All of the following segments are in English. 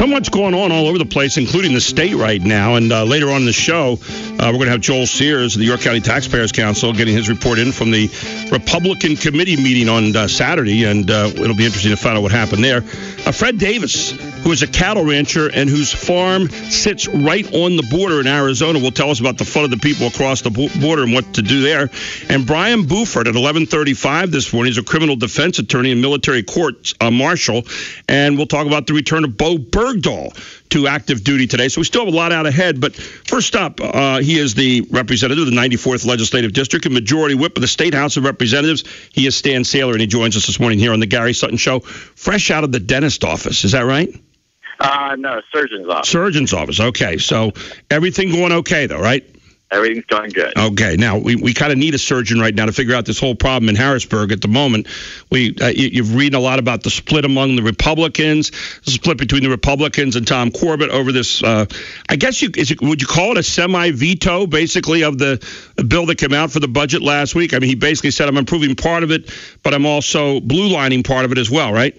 So much going on all over the place, including the state right now. And later on in the show, we're going to have Joel Sears of the York County Taxpayers Council getting his report in from the Republican committee meeting on Saturday. And it'll be interesting to find out what happened there. Fred Davis, who is a cattle rancher and whose farm sits right on the border in Arizona, will tell us about the fun of the people across the border and what to do there. And Brian Buford at 11:35 this morning is a criminal defense attorney and military court marshal. And we'll talk about the return of Bo Bergdahl to active duty today. So we still have a lot out ahead. But first up, he is the representative of the 94th Legislative District and Majority Whip of the State House of Representatives. He is Stan Saylor, and he joins us this morning here on the Gary Sutton Show, fresh out of the dentist office. Is that right? No, surgeon's office. Surgeon's office. Okay. So everything going okay, though, right? Everything's going good. Okay. Now, we kind of need a surgeon right now to figure out this whole problem in Harrisburg at the moment. You've read a lot about the split among the Republicans, the split between the Republicans and Tom Corbett over this, I guess, would you call it a semi-veto, basically, of the bill that came out for the budget last week? I mean, he basically said, I'm approving part of it, but I'm also blue-lining part of it as well, right?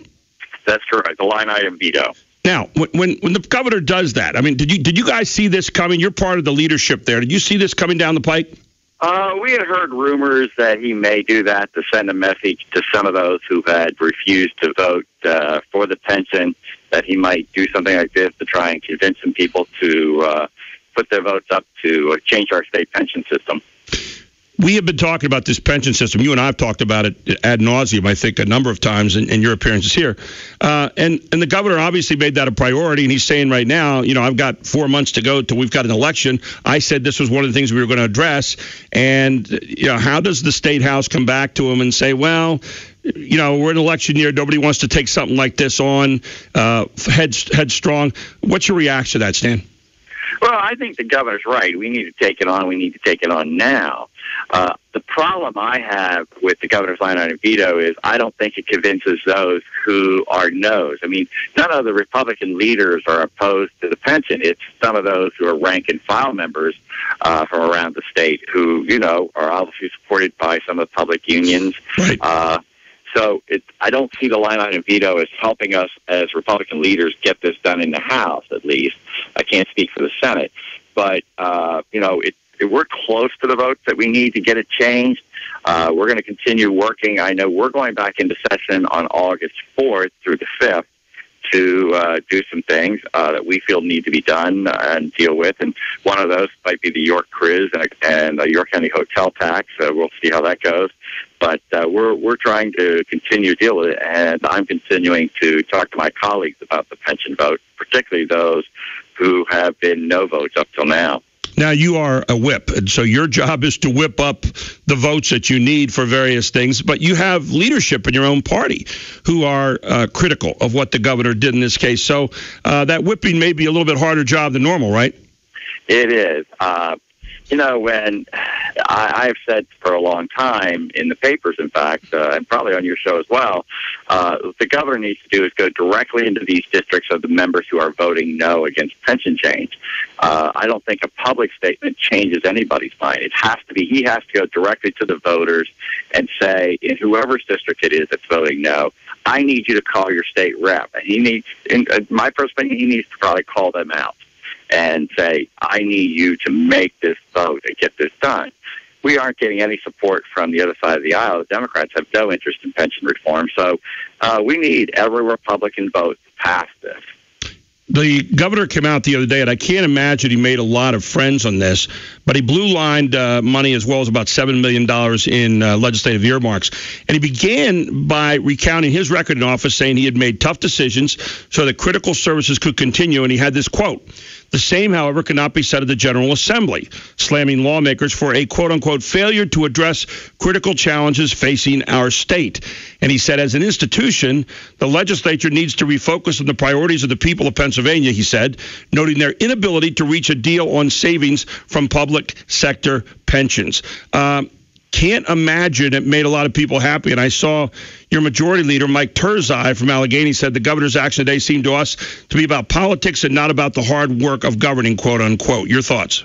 That's correct. The line item veto. Now, when the governor does that, I mean, did you guys see this coming? You're part of the leadership there. Did you see this coming down the pike? We had heard rumors that he may do that to send a message to some of those who had refused to vote for the pension, that he might do something like this to try and convince some people to put their votes up to change our state pension system. We have been talking about this pension system. You and I have talked about it ad nauseum, I think, a number of times in your appearances here. And the governor obviously made that a priority, and he's saying right now, I've got 4 months to go till we've got an election. I said this was one of the things we were going to address. And, how does the State House come back to him and say, well, we're in election year. Nobody wants to take something like this on headstrong. What's your reaction to that, Stan? Well, I think the governor's right. We need to take it on. We need to take it on now. The problem I have with the governor's line item veto is I don't think it convinces those who are no's. I mean, none of the Republican leaders are opposed to the pension. It's some of those who are rank and file members from around the state who, are obviously supported by some of the public unions. Right. So I don't see the line item veto as helping us as Republican leaders get this done in the House, at least. I can't speak for the Senate. But, we're close to the votes that we need to get it changed. We're going to continue working. I know we're going back into session on August 4th through the 5th to do some things that we feel need to be done and deal with. And one of those might be the York Criz and the York County hotel tax. We'll see how that goes. But we're trying to continue to deal with it, and I'm continuing to talk to my colleagues about the pension vote, particularly those who have been no votes up till now. Now, you are a whip, and so your job is to whip up the votes that you need for various things, but you have leadership in your own party who are critical of what the governor did in this case. So that whipping may be a little bit harder job than normal, right? It is. When I've said for a long time in the papers, in fact, and probably on your show as well, what the governor needs to do is go directly into these districts of the members who are voting no against pension change. I don't think a public statement changes anybody's mind. He has to go directly to the voters and say, in whoever's district it is that's voting no, I need you to call your state rep. And he needs, in my perspective, he needs to probably call them out and say, I need you to make this vote and get this done. We aren't getting any support from the other side of the aisle. The Democrats have no interest in pension reform. So we need every Republican vote to pass this. The governor came out the other day, and I can't imagine he made a lot of friends on this, but he blue-lined money as well as about $7 million in legislative earmarks. And he began by recounting his record in office, saying he had made tough decisions so that critical services could continue, and he had this quote. The same, however, cannot be said of the General Assembly, slamming lawmakers for a quote-unquote failure to address critical challenges facing our state. And he said, as an institution, the legislature needs to refocus on the priorities of the people of Pennsylvania, he said, noting their inability to reach a deal on savings from public sector pensions. Can't imagine it made a lot of people happy. And I saw your majority leader, Mike Turzai from Allegheny, said the governor's action today seemed to us to be about politics and not about the hard work of governing, quote unquote. Your thoughts?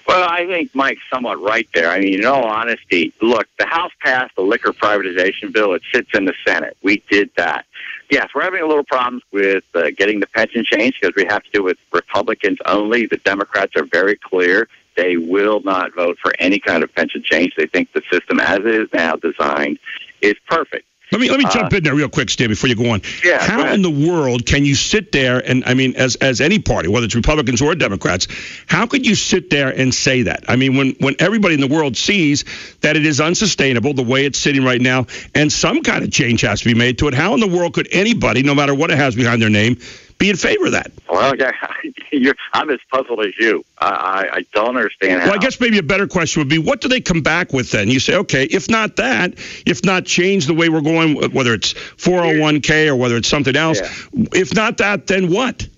Well, I think Mike's somewhat right there. I mean, in all honesty, look, the House passed the liquor privatization bill. It sits in the Senate. We did that. Yes, we're having a little problems with getting the pension changed because we have to do it with Republicans only. The Democrats are very clear. They will not vote for any kind of pension change. They think the system as it is now designed is perfect. Let me jump in there real quick, Stan, before you go on. Yeah, how in the world can you sit there and, I mean, as any party, whether it's Republicans or Democrats, how could you sit there and say that? I mean, when everybody in the world sees that it is unsustainable the way it's sitting right now and some kind of change has to be made to it, how in the world could anybody, no matter what it has behind their name, be in favor of that? Well, yeah, I'm as puzzled as you. I don't understand how. Well, I guess maybe a better question would be, what do they come back with then? You say, okay, if not that, if not change the way we're going, whether it's 401k or whether it's something else, if not that, then what?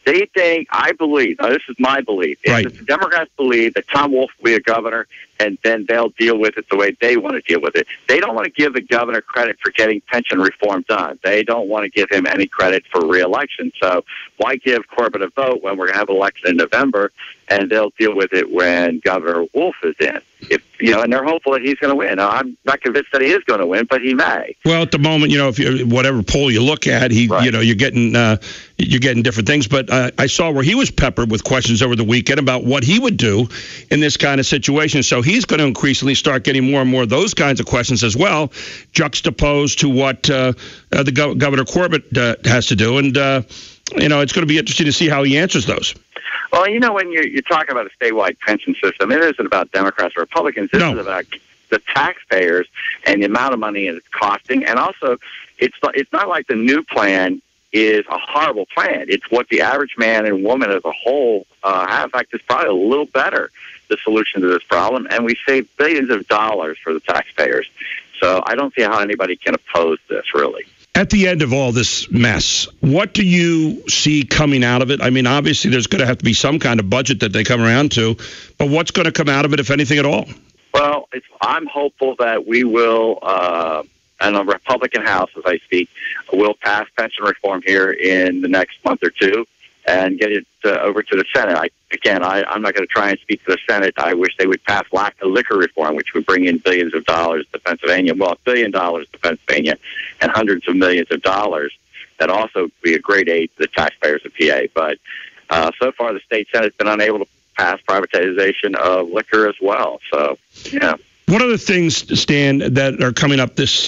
They think, I believe, now this is my belief, right. The Democrats believe that Tom Wolf will be a governor, and then they'll deal with it the way they want to deal with it. They don't want to give the governor credit for getting pension reform done. They don't want to give him any credit for re-election. So why give Corbett a vote when we're going to have an election in November, and they'll deal with it when Governor Wolf is in? And they're hopeful that he's going to win. Now, I'm not convinced that he is going to win, but he may. Well, at the moment, if whatever poll you look at, you're getting different things. But I saw where he was peppered with questions over the weekend about what he would do in this kind of situation. So he's going to increasingly start getting more and more of those kinds of questions as well, juxtaposed to what the Governor Corbett has to do. And it's going to be interesting to see how he answers those. Well, when you're talking about a statewide pension system, it isn't about Democrats or Republicans. This is about the taxpayers and the amount of money it's costing. And also, it's not like the new plan is a horrible plan. It's what the average man and woman as a whole have. In fact, it's probably a little better, the solution to this problem. And we save billions of dollars for the taxpayers. So I don't see how anybody can oppose this, really. At the end of all this mess, what do you see coming out of it? I mean, obviously, there's going to have to be some kind of budget that they come around to, but what's going to come out of it, if anything at all? Well, I'm hopeful that we will, and the Republican House, as I speak, will pass pension reform here in the next month or two and get it over to the Senate. I'm not going to try and speak to the Senate. I wish they would pass liquor reform, which would bring in billions of dollars to Pennsylvania. Well, $1 billion to Pennsylvania and hundreds of millions of dollars. That also would be a great aid to the taxpayers of PA. But so far, the state Senate has been unable to pass privatization of liquor as well. So, yeah. What are the things, Stan, that are coming up this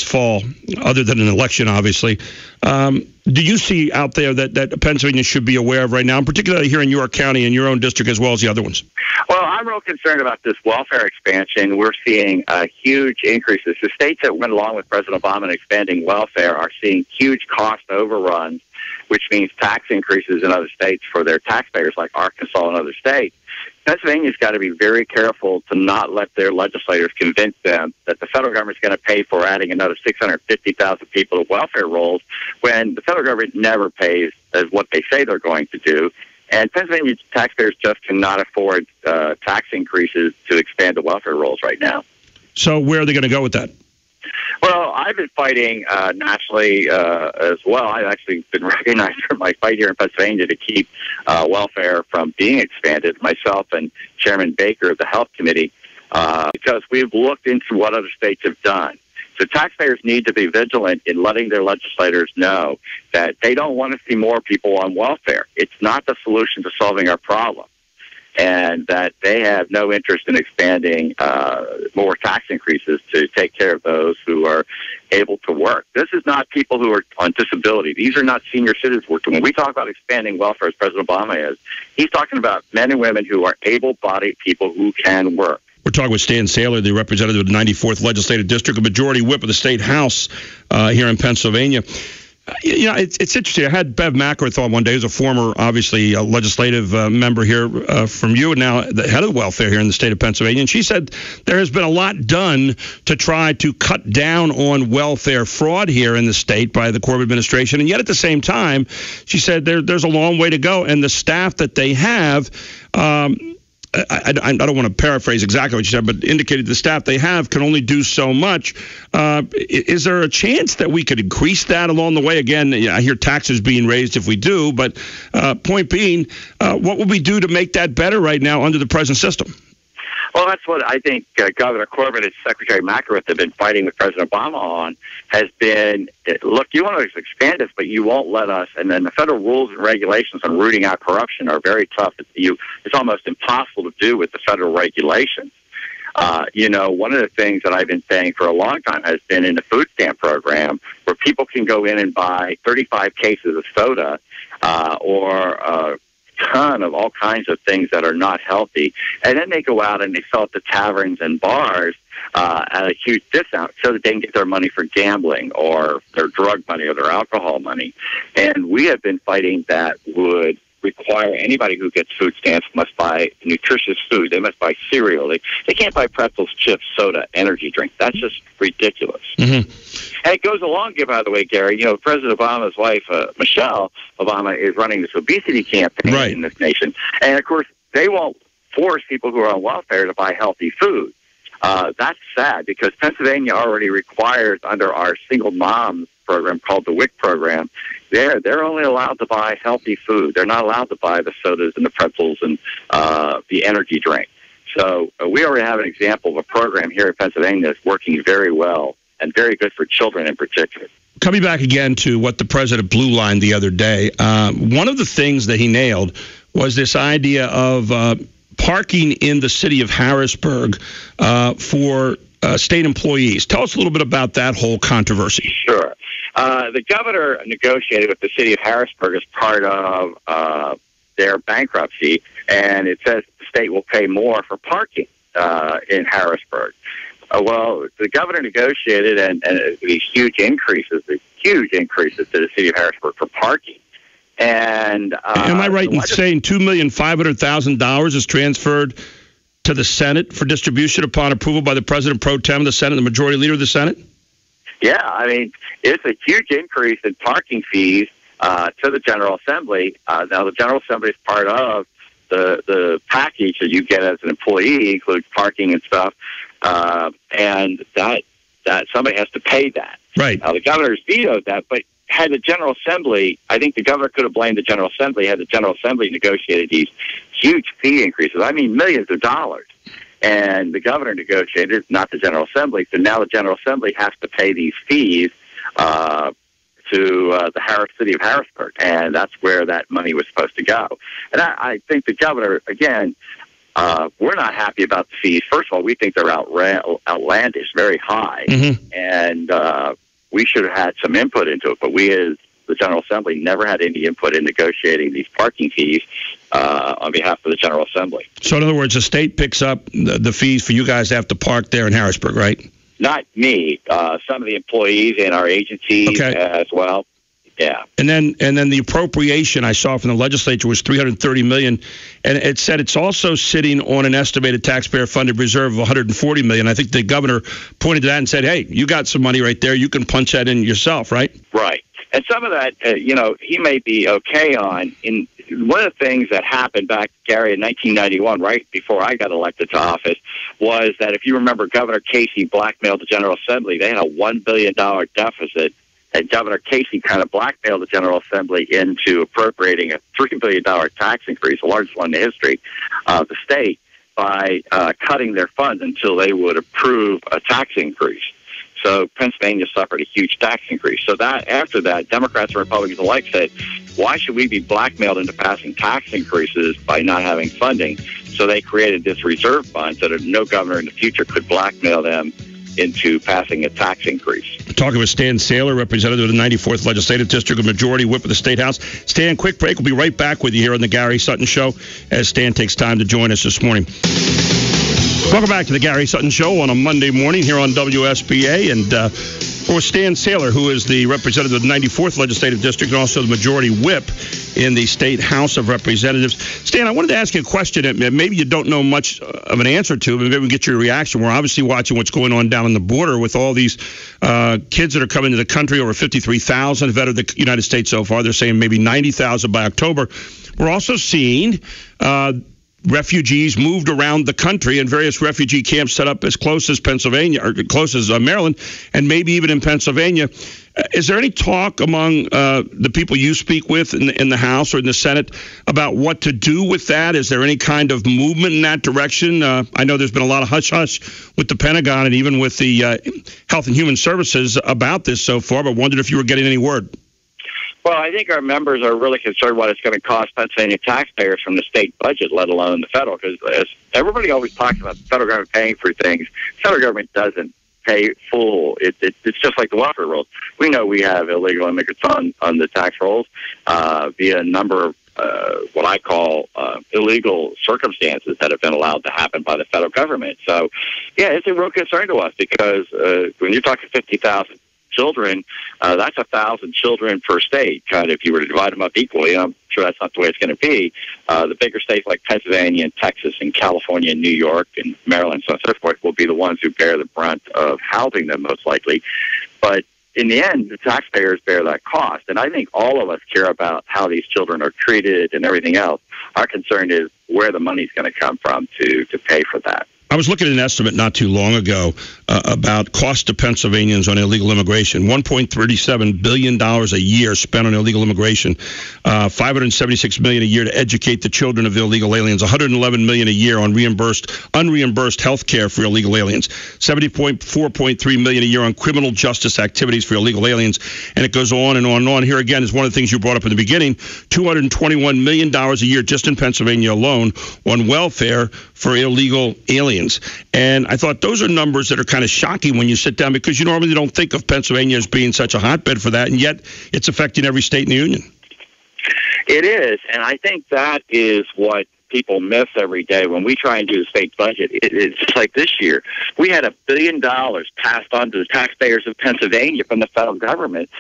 fall, other than an election, obviously? Do you see out there that Pennsylvania should be aware of right now, and particularly here in York County and your own district as well as the other ones? Well, I'm real concerned about this welfare expansion. We're seeing huge increases. The states that went along with President Obama in expanding welfare are seeing huge cost overruns, which means tax increases in other states for their taxpayers, like Arkansas and other states. Pennsylvania's got to be very careful to not let their legislators convince them that the federal government's going to pay for adding another 650,000 people to welfare rolls when the federal government never pays as what they say they're going to do. And Pennsylvania taxpayers just cannot afford tax increases to expand the welfare rolls right now. So where are they going to go with that? Well, I've been fighting nationally as well. I've actually been recognized for my fight here in Pennsylvania to keep welfare from being expanded, myself and Chairman Baker of the Health Committee, because we've looked into what other states have done. So taxpayers need to be vigilant in letting their legislators know that they don't want to see more people on welfare. It's not the solution to solving our problem. And that they have no interest in expanding more tax increases to take care of those who are able to work. This is not people who are on disability. These are not senior citizens working. When we talk about expanding welfare, as President Obama is, he's talking about men and women who are able-bodied people who can work. We're talking with Stan Saylor, the representative of the 94th Legislative District, a majority whip of the state house here in Pennsylvania. It's interesting. I had Bev McElrath on one day, who's a former, obviously, legislative member here from you, and now the head of welfare here in the state of Pennsylvania. And she said there has been a lot done to try to cut down on welfare fraud here in the state by the Corbett administration. And yet at the same time, she said there's a long way to go. And the staff that they have, I don't want to paraphrase exactly what you said, but indicated the staff they have can only do so much. Is there a chance that we could increase that along the way? Again, I hear taxes being raised if we do, but point being, what would we do to make that better right now under the present system? Well, that's what I think Governor Corbett and Secretary McArthur have been fighting with President Obama on, has been, look, you want to expand this, but you won't let us. And then the federal rules and regulations on rooting out corruption are very tough. It's almost impossible to do with the federal regulations. One of the things that I've been saying for a long time has been in the food stamp program, where people can go in and buy 35 cases of soda or a ton of all kinds of things that are not healthy, and then they go out and they sell it to taverns and bars at a huge discount so that they can get their money for gambling or their drug money or their alcohol money. And we have been fighting that would require anybody who gets food stamps must buy nutritious food. They must buy cereal. They can't buy pretzels, chips, soda, energy drink. That's just ridiculous. Mm-hmm. And it goes along, by the way, Gary, President Obama's wife, Michelle Obama, is running this obesity campaign in this nation. And, of course, they won't force people who are on welfare to buy healthy food. That's sad because Pennsylvania already requires, under our single moms program called the WIC program, they're only allowed to buy healthy food. They're not allowed to buy the sodas and the pretzels and the energy drink. So we already have an example of a program here in Pennsylvania that's working very well and very good for children in particular. Coming back again to what the president blue lined the other day, one of the things that he nailed was this idea of parking in the city of Harrisburg for state employees. Tell us a little bit about that whole controversy. Sure. The governor negotiated with the city of Harrisburg as part of their bankruptcy, and it says the state will pay more for parking in Harrisburg. Well, the governor negotiated and these huge increases to the city of Harrisburg for parking. And am I right in saying $2,500,000 is transferred to the Senate for distribution upon approval by the President pro tem of the Senate, the Majority Leader of the Senate? Yeah, I mean, it's a huge increase in parking fees to the General Assembly. Now, the General Assembly is part of the package that you get as an employee, includes parking and stuff, and that somebody has to pay that. Right. Now, the governor's vetoed that, but had the General Assembly, I think the governor could have blamed the General Assembly, had the General Assembly negotiated these huge fee increases. I mean, millions of dollars. And the governor negotiated, not the General Assembly. So now the General Assembly has to pay these fees to the city of Harrisburg. And that's where that money was supposed to go. And I think the governor, again, we're not happy about the fees. First of all, we think they're outlandish, very high. Mm-hmm. And we should have had some input into it. But we, as the General Assembly, never had any input in negotiating these parking fees on behalf of the General Assembly. So in other words, the state picks up the fees for you guys to have to park there in Harrisburg, right? Not me. Some of the employees in our agencies as well. Yeah. And then the appropriation I saw from the legislature was $330 million, and it said it's also sitting on an estimated taxpayer-funded reserve of $140 million. I think the governor pointed to that and said, "Hey, you got some money right there. You can punch that in yourself, right?" Right. And some of that, he may be okay on. In one of the things that happened back, Gary, in 1991, right before I got elected to office, was that if you remember, Governor Casey blackmailed the General Assembly. They had a $1 billion deficit. And Governor Casey kind of blackmailed the General Assembly into appropriating a $3 billion tax increase, the largest one in the history of the state, by cutting their funds until they would approve a tax increase. So Pennsylvania suffered a huge tax increase. So that after that, Democrats and Republicans alike said, why should we be blackmailed into passing tax increases by not having funding? So they created this reserve fund so that no governor in the future could blackmail them into passing a tax increase. Talking with Stan Saylor, representative of the 94th Legislative District, a majority whip of the State House. Stan, quick break. We'll be right back with you here on the Gary Sutton Show as Stan takes time to join us this morning. Welcome back to the Gary Sutton Show on a Monday morning here on WSBA. And we're Stan Saylor, who is the representative of the 94th Legislative District and also the majority whip in the State House of Representatives. Stan, I wanted to ask you a question that maybe you don't know much of an answer to, but maybe we can get your reaction. We're obviously watching what's going on down on the border with all these kids that are coming to the country. Over 53,000 have entered the United States so far. They're saying maybe 90,000 by October. We're also seeing refugees moved around the country and various refugee camps set up as close as Pennsylvania or close as Maryland, and maybe even in Pennsylvania. Is there any talk among the people you speak with in the House or in the Senate about what to do with that? Is there any kind of movement in that direction? I know there's been a lot of hush-hush with the Pentagon and even with the Health and Human Services about this so far, but wondered if you were getting any word. Well, I think our members are really concerned what it's going to cost Pennsylvania taxpayers from the state budget, let alone the federal, because as everybody always talks about the federal government paying for things, the federal government doesn't pay full. It's just like the welfare rolls. We know we have illegal immigrants on the tax rolls via a number of what I call illegal circumstances that have been allowed to happen by the federal government. So, yeah, it's a real concern to us because when you're talking 50,000 children, that's 1,000 children per state. Kind of, if you were to divide them up equally, I'm sure that's not the way it's going to be. The bigger states like Pennsylvania and Texas and California and New York and Maryland, so on and so forth, will be the ones who bear the brunt of housing them most likely. But in the end, the taxpayers bear that cost. And I think all of us care about how these children are treated and everything else. Our concern is where the money's going to come from to pay for that. I was looking at an estimate not too long ago about cost to Pennsylvanians on illegal immigration. $1.37 billion a year spent on illegal immigration, $576 million a year to educate the children of the illegal aliens, $111 million a year on unreimbursed health care for illegal aliens, $74.3 million a year on criminal justice activities for illegal aliens, and it goes on and on and on. Here again is one of the things you brought up in the beginning, $221 million a year just in Pennsylvania alone on welfare for illegal aliens. And I thought those are numbers that are kind of shocking when you sit down because you normally don't think of Pennsylvania as being such a hotbed for that, and yet it's affecting every state in the union. It is, and I think that is what people miss every day when we try and do the state budget. It's just like this year. We had $1 billion passed on to the taxpayers of Pennsylvania from the federal government.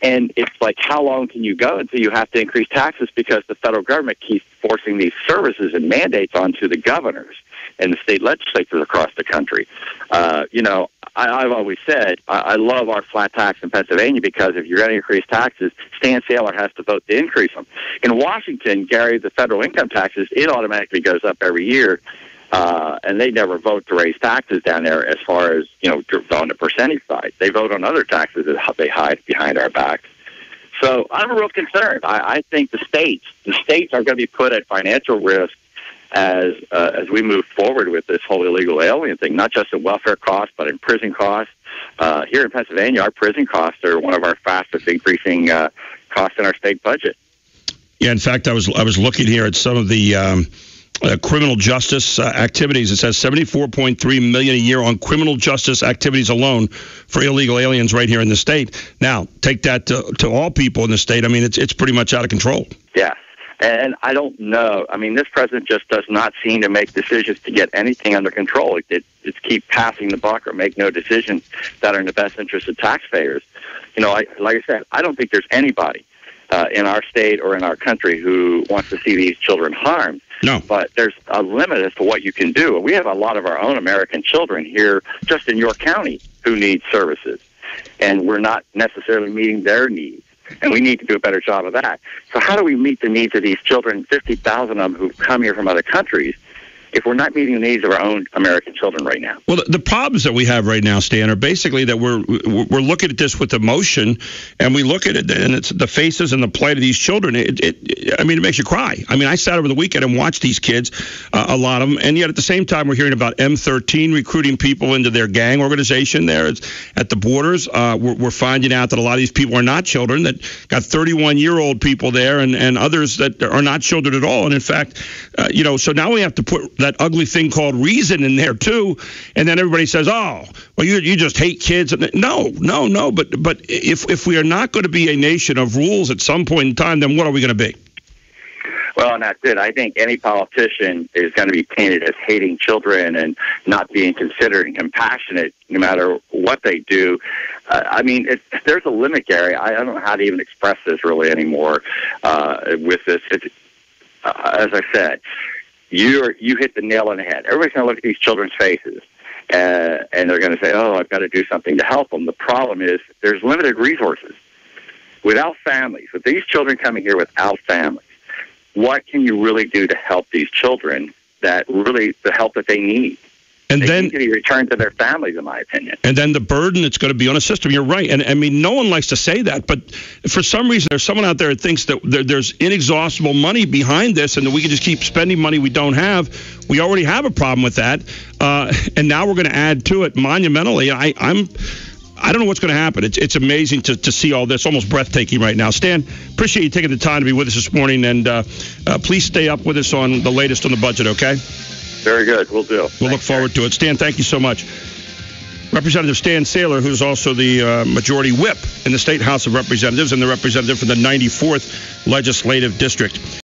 And it's like, how long can you go until you have to increase taxes because the federal government keeps forcing these services and mandates onto the governors and the state legislatures across the country? I've always said I love our flat tax in Pennsylvania because if you're going to increase taxes, Stan Saylor has to vote to increase them. In Washington, Gary, the federal income taxes, it automatically goes up every year. And they never vote to raise taxes down there as far as, on the percentage side. They vote on other taxes that they hide behind our backs. So I'm real concerned. I think the states are going to be put at financial risk as we move forward with this whole illegal alien thing, not just in welfare costs, but in prison costs. Here in Pennsylvania, our prison costs are one of our fastest increasing costs in our state budget. Yeah, in fact, I was looking here at some of the criminal justice activities. It says $74.3 million a year on criminal justice activities alone for illegal aliens right here in the state. Now, take that to all people in the state. I mean, it's pretty much out of control. Yeah. And I don't know. I mean, this president just does not seem to make decisions to get anything under control. It's keep passing the buck or make no decisions that are in the best interest of taxpayers. Like I said, I don't think there's anybody in our state or in our country who wants to see these children harmed. No. But there's a limit as to what you can do. We have a lot of our own American children here just in York County who need services, and we're not necessarily meeting their needs. And we need to do a better job of that. So how do we meet the needs of these children, 50,000 of them who've come here from other countries, if we're not meeting the needs of our own American children right now? Well, the problems that we have right now, Stan, are basically that we're looking at this with emotion, and we look at it, and it's the faces and the plight of these children. It makes you cry. I mean, I sat over the weekend and watched these kids, a lot of them, and yet at the same time, we're hearing about M13 recruiting people into their gang organization there at the borders. We're finding out that a lot of these people are not children, that got 31-year-old people there and others that are not children at all. And in fact, so now we have to put that ugly thing called reason in there too, and then everybody says, "Oh, well, you just hate kids." No. But if we are not going to be a nation of rules at some point in time, then what are we going to be? Well, and that's it. I think any politician is going to be painted as hating children and not being considerate and compassionate, no matter what they do. There's a limit, Gary. I don't know how to even express this really anymore with this. As I said. You hit the nail on the head. Everybody's going to look at these children's faces, and they're going to say, "Oh, I've got to do something to help them." The problem is there's limited resources. Without families, with these children coming here without families, what can you really do to help these children? The help that they need. And they then need to be returned to their families, in my opinion. And then the burden that's going to be on a system. You're right. And I mean, no one likes to say that, but for some reason, there's someone out there that thinks that there's inexhaustible money behind this and that we can just keep spending money we don't have. We already have a problem with that. And now we're going to add to it monumentally. I don't know what's going to happen. It's amazing to see all this, almost breathtaking right now. Stan, appreciate you taking the time to be with us this morning, and please stay up with us on the latest on the budget, okay? Very good. We'll do. We'll look forward to it. Stan, thank you so much. Representative Stan Saylor, who's also the majority whip in the State House of Representatives and the representative for the 94th Legislative District.